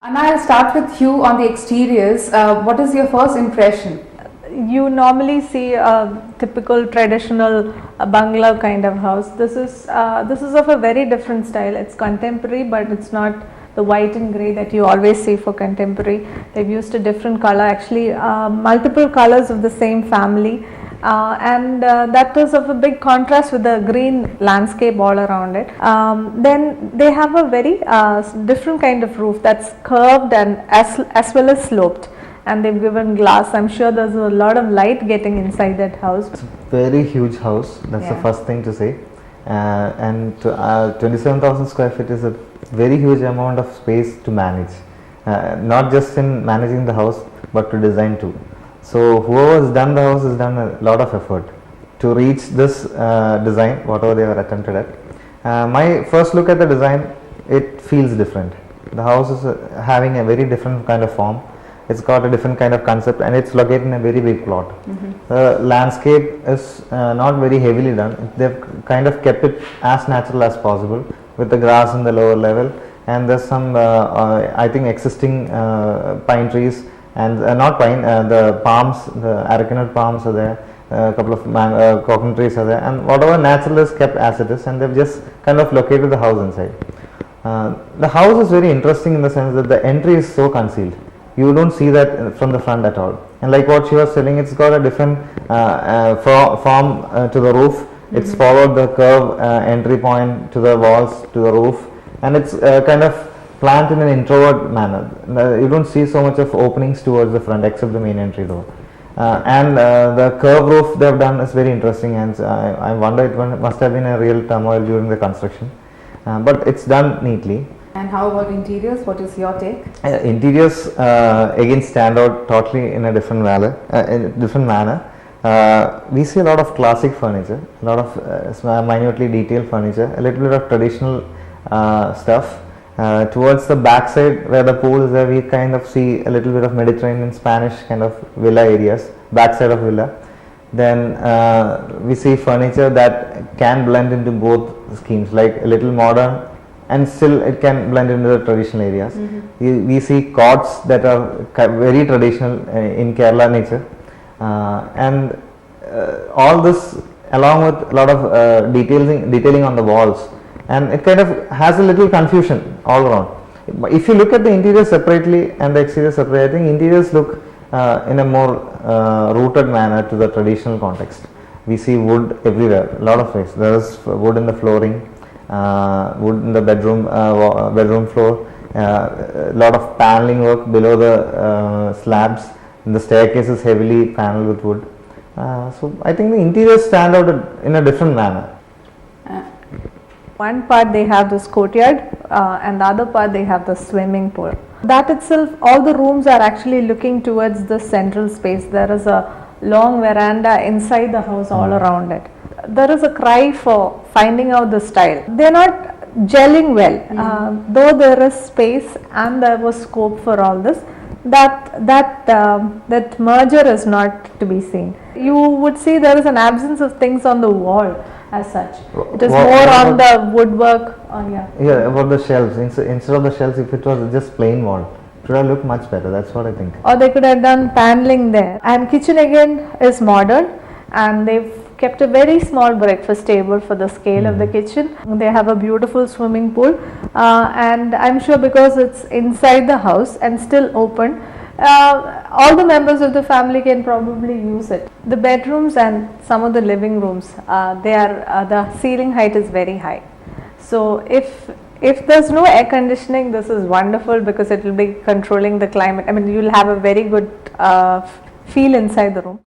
Anna, I'll start with you on the exteriors. What is your first impression? You normally see a typical traditional bungalow kind of house. This is of a very different style. It's contemporary, but it's not the white and grey that you always see for contemporary. They've used a different color, actually multiple colors of the same family, and that is of a big contrast with the green landscape all around it. Then they have a very different kind of roof that's curved and as well as sloped, and they've given glass. I'm sure there's a lot of light getting inside that house. It's a very huge house, that's the first thing to say, and 27,000 square feet is a very huge amount of space to manage, not just in managing the house but to design too. So whoever has done the house has done a lot of effort to reach this design, whatever they have attempted at. My first look at the design, it feels different. The house is having a very different kind of form. It's got a different kind of concept, and it's located in a very big plot. The landscape is not very heavily done. They've kind of kept it as natural as possible with the grass in the lower level, and there's some I think existing pine trees, and not pine, the palms, the arecanut palms are there, a couple of coconut trees are there, and whatever natural is kept as it is, and they've just kind of located the house inside. The house is very interesting in the sense that the entry is so concealed. You don't see that from the front at all, and like what she was telling, it's got a different form to the roof. It's followed the curve entry point to the walls, to the roof, and it's kind of planned in an introvert manner. You don't see so much of openings towards the front except the main entry door, and the curve roof they have done is very interesting, and I wonder it must have been a real turmoil during the construction, but it's done neatly. And how about interiors? What is your take? Interiors again stand out totally in a different manner. We see a lot of classic furniture, a lot of minutely detailed furniture, a little bit of traditional stuff. Towards the back side where the pool is there, we kind of see a little bit of Mediterranean Spanish kind of villa areas, back side of villa. Then we see furniture that can blend into both schemes, like a little modern, and still it can blend into the traditional areas. We see cots that are very traditional in Kerala nature, and all this along with a lot of detailing on the walls, and it kind of has a little confusion all around. If you look at the interior separately and the exterior separately, I think interiors look in a more rooted manner to the traditional context. We see wood everywhere, a lot of ways. There is wood in the flooring, wood in the bedroom floor, a lot of paneling work below the slabs, and the staircase is heavily paneled with wood. So I think the interiors stand out in a different manner. One part they have this courtyard, and the other part they have the swimming pool. That itself, all the rooms are actually looking towards the central space. There is a long veranda inside the house all around it. There is a cry for finding out the style. They are not gelling well, though there is space and there was scope for all this. That merger is not to be seen. You would see there is an absence of things on the wall as such. It is more on the woodwork. Yeah, about the shelves. Instead of the shelves, if it was just plain wall, it would have looked much better. That's what I think. Or they could have done paneling there. And kitchen again is modern, and they've kept a very small breakfast table for the scale of the kitchen. They have a beautiful swimming pool, and I'm sure because it's inside the house and still open, all the members of the family can probably use it. The bedrooms and some of the living rooms, the ceiling height is very high. So if there's no air conditioning, this is wonderful because it will be controlling the climate. I mean, you'll have a very good feel inside the room.